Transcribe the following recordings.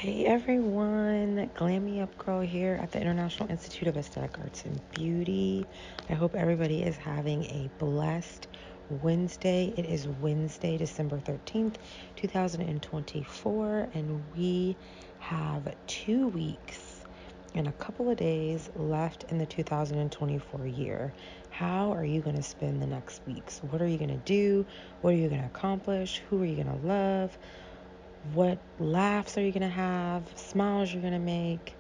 Hey everyone, Glammy Up Girl here at the International Institute of Aesthetic Arts and Beauty. I hope everybody is having a blessed Wednesday. It is Wednesday, December 13th, 2024, and we have 2 weeks and a couple of days left in the 2024 year. How are you going to spend the next weeks? What are you going to do? What are you going to accomplish? Who are you going to love? What laughs are you going to have? Smiles you're going to make?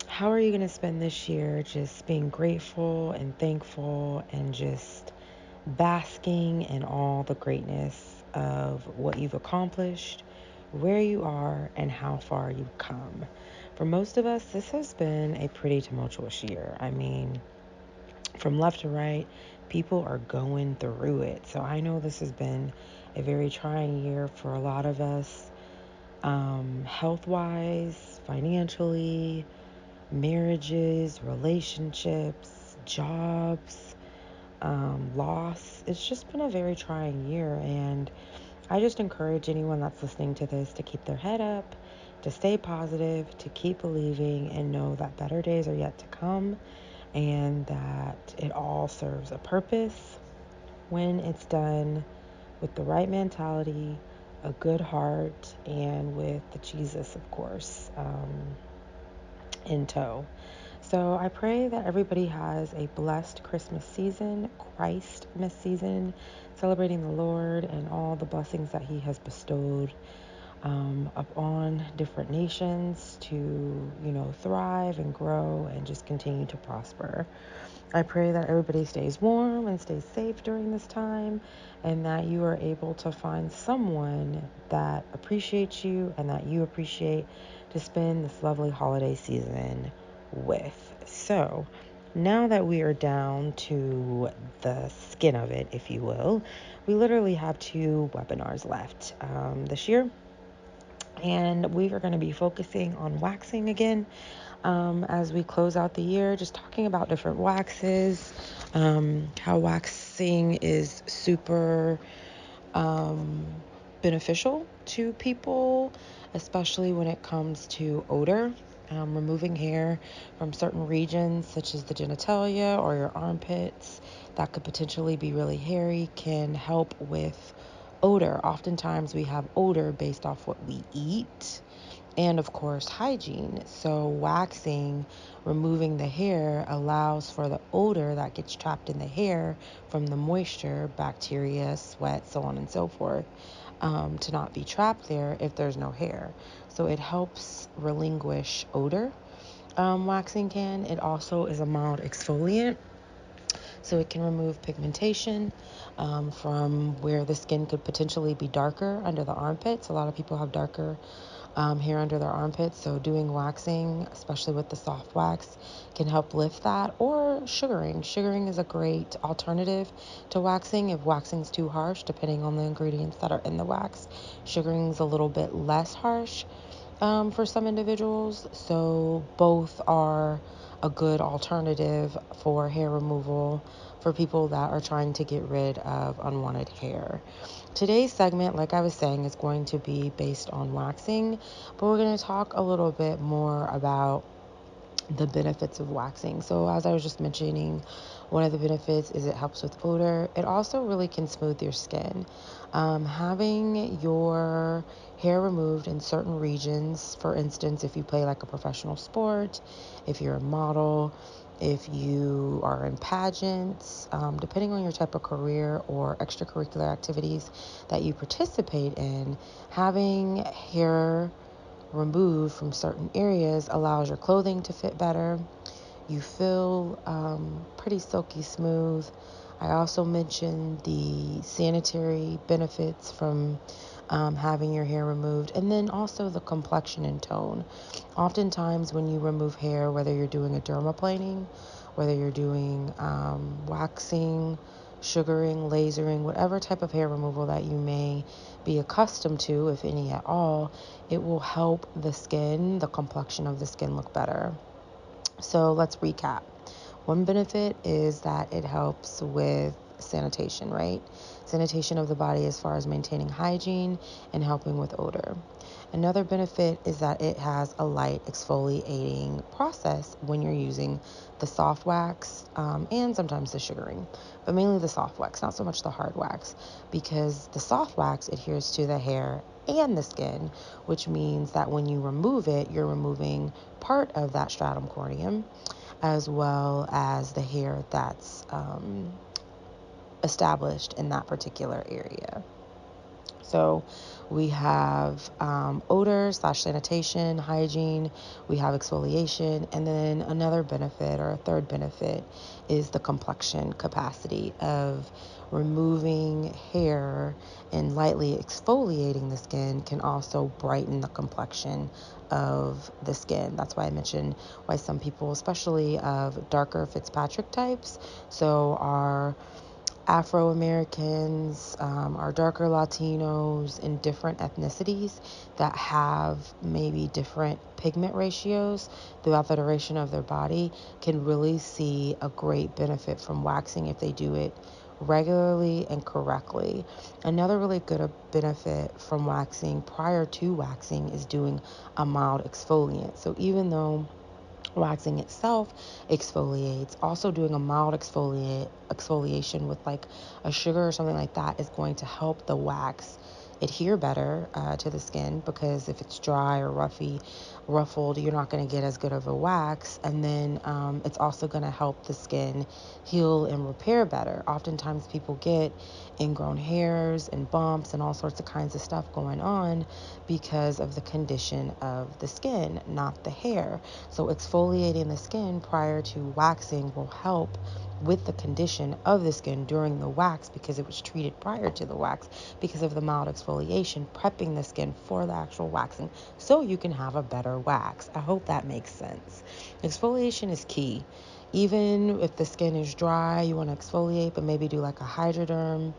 How are you going to spend this year just being grateful and thankful and just basking in all the greatness of what you've accomplished, where you are, and how far you've come? For most of us, this has been a pretty tumultuous year. I mean, from left to right, people are going through it. So I know this has been a very trying year for a lot of us. Health-wise, financially, marriages, relationships, jobs, loss. It's just been a very trying year, and I just encourage anyone that's listening to this to keep their head up, to stay positive, to keep believing, and know that better days are yet to come, and that it all serves a purpose when it's done with the right mentality, a good heart, and with the Jesus, of course, in tow. So I pray that everybody has a blessed Christmas season, Christmas season, celebrating the Lord and all the blessings that He has bestowed upon different nations to, thrive and grow and just continue to prosper. I pray that everybody stays warm and stays safe during this time, and that you are able to find someone that appreciates you and that you appreciate to spend this lovely holiday season with. So, now that we are down to the skin of it, if you will, we literally have 2 webinars left this year. And we are going to be focusing on waxing again as we close out the year, just talking about different waxes, how waxing is super beneficial to people, especially when it comes to odor. Removing hair from certain regions, such as the genitalia or your armpits, that could potentially be really hairy, can help with odor. Oftentimes we have odor based off what we eat and, of course, hygiene. So waxing, removing the hair, allows for the odor that gets trapped in the hair from the moisture, bacteria, sweat, so on and so forth, to not be trapped there if there's no hair. So it helps relinquish odor. Waxing can. It also is a mild exfoliant. So it can remove pigmentation from where the skin could potentially be darker under the armpits. A lot of people have darker hair under their armpits, so doing waxing, especially with the soft wax, can help lift that. Or sugaring is a great alternative to waxing if waxing's too harsh, depending on the ingredients that are in the wax. Sugaring's a little bit less harsh for some individuals, so both are a good alternative for hair removal for people that are trying to get rid of unwanted hair. Today's segment, like I was saying, is going to be based on waxing, but we're going to talk a little bit more about the benefits of waxing. So as I was just mentioning, one of the benefits is it helps with odor. It also really can smooth your skin. Having your hair removed in certain regions, for instance, if you play like a professional sport, if you're a model, if you are in pageants, depending on your type of career or extracurricular activities that you participate in, having hair removed from certain areas allows your clothing to fit better. You feel pretty silky smooth. I also mentioned the sanitary benefits from having your hair removed, and then also the complexion and tone. Oftentimes when you remove hair, whether you're doing a dermaplaning, whether you're doing waxing, sugaring, lasering, whatever type of hair removal that you may be accustomed to, if any at all, it will help the skin, the complexion of the skin, look better. So let's recap. One benefit is that it helps with sanitation, right? Sanitation of the body as far as maintaining hygiene and helping with odor. Another benefit is that it has a light exfoliating process when you're using the soft wax and sometimes the sugaring, but mainly the soft wax, not so much the hard wax, because the soft wax adheres to the hair and the skin, which means that when you remove it, you're removing part of that stratum corneum as well as the hair that's established in that particular area. So we have odor / sanitation, hygiene, we have exfoliation, and then another benefit or a third benefit is the complexion capacity of removing hair and lightly exfoliating the skin can also brighten the complexion of the skin. That's why I mentioned why some people, especially of darker Fitzpatrick types, so our Afro Americans, our darker Latinos, and different ethnicities that have maybe different pigment ratios throughout the duration of their body can really see a great benefit from waxing if they do it regularly and correctly. Another really good benefit from waxing prior to waxing is doing a mild exfoliant. So even though waxing itself exfoliates, also doing a mild exfoliation with like a sugar or something like that is going to help the wax adhere better to the skin, because if it's dry or ruffled, you're not going to get as good of a wax. And then it's also going to help the skin heal and repair better. Oftentimes people get ingrown hairs and bumps and all sorts of kinds of stuff going on because of the condition of the skin, not the hair. So exfoliating the skin prior to waxing will help with the condition of the skin during the wax, because it was treated prior to the wax because of the mild exfoliation, prepping the skin for the actual waxing so you can have a better wax. I hope that makes sense. Exfoliation is key. Even if the skin is dry, you want to exfoliate, but maybe do like a hydroderm.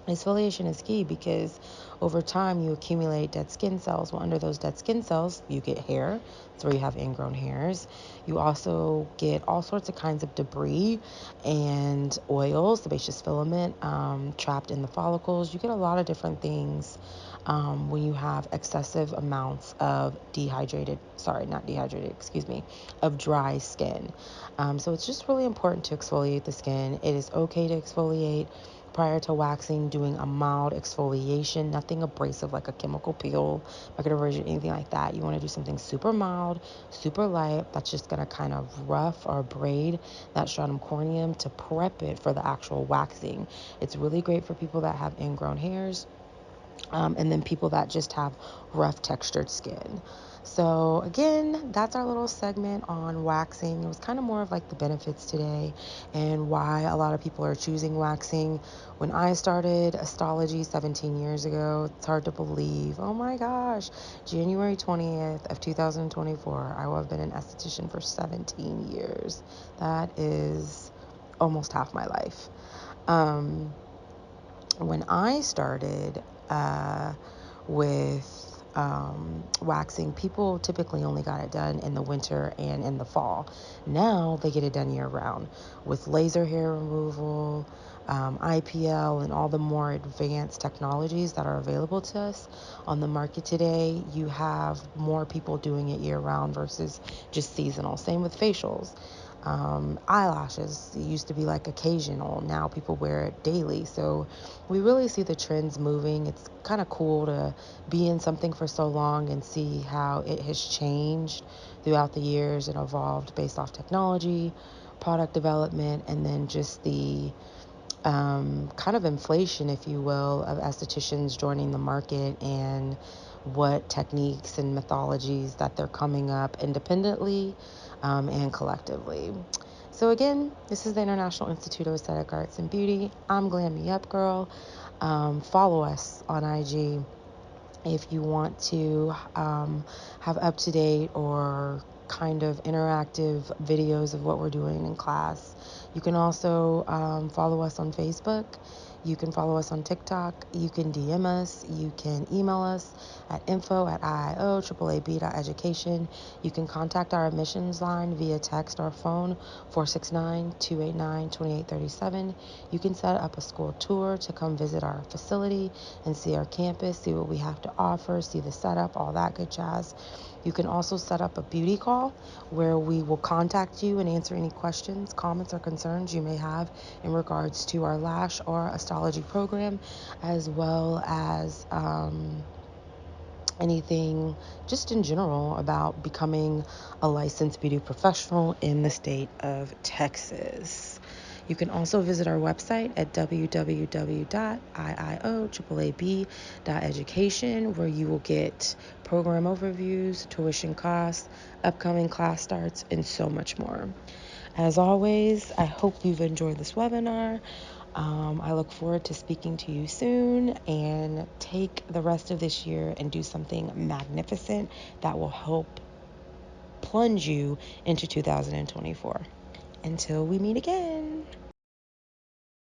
Exfoliation is key because over time you accumulate dead skin cells. Well, under those dead skin cells, you get hair. That's where you have ingrown hairs. You also get all sorts of kinds of debris and oils, sebaceous filament trapped in the follicles. You get a lot of different things when you have excessive amounts of of dry skin. So it's just really important to exfoliate the skin. It is okay to exfoliate prior to waxing, doing a mild exfoliation, nothing abrasive like a chemical peel, microdermabrasion, anything like that. You want to do something super mild, super light, that's just going to kind of rough or braid that stratum corneum to prep it for the actual waxing. It's really great for people that have ingrown hairs, and then people that just have rough textured skin. So again, that's our little segment on waxing. It was kind of more of like the benefits today and why a lot of people are choosing waxing. When I started astrology 17 years ago, it's hard to believe. Oh my gosh, January 20th of 2024, I will have been an esthetician for 17 years. That is almost half my life. When I started with waxing, people typically only got it done in the winter and in the fall. Now they get it done year round with laser hair removal, IPL, and all the more advanced technologies that are available to us on the market today. You have more people doing it year round versus just seasonal. Same with facials. Eyelashes, it used to be like occasional. Now people wear it daily. So we really see the trends moving. It's kind of cool to be in something for so long and see how it has changed throughout the years and evolved based off technology, product development, and then just the kind of inflation, if you will, of estheticians joining the market and what techniques and methodologies that they're coming up independently and collectively. So again, this is the International Institute of Aesthetic Arts and Beauty. I'm Glam Me Up Girl. Follow us on IG if you want to have up-to-date or kind of interactive videos of what we're doing in class. You can also follow us on Facebook. You can follow us on TikTok. You can DM us. You can email us at info@iio.aab.education. You can contact our admissions line via text or phone, 469-289-2837. You can set up a school tour to come visit our facility and see our campus, see what we have to offer, see the setup, all that good jazz. You can also set up a beauty call where we will contact you and answer any questions, comments, or concerns you may have in regards to our lash or astrology program, as well as anything just in general about becoming a licensed beauty professional in the state of Texas. You can also visit our website at www.iio.aab.education, where you will get program overviews, tuition costs, upcoming class starts, and so much more. As always, I hope you've enjoyed this webinar. I look forward to speaking to you soon, and take the rest of this year and do something magnificent that will help plunge you into 2024. Until we meet again.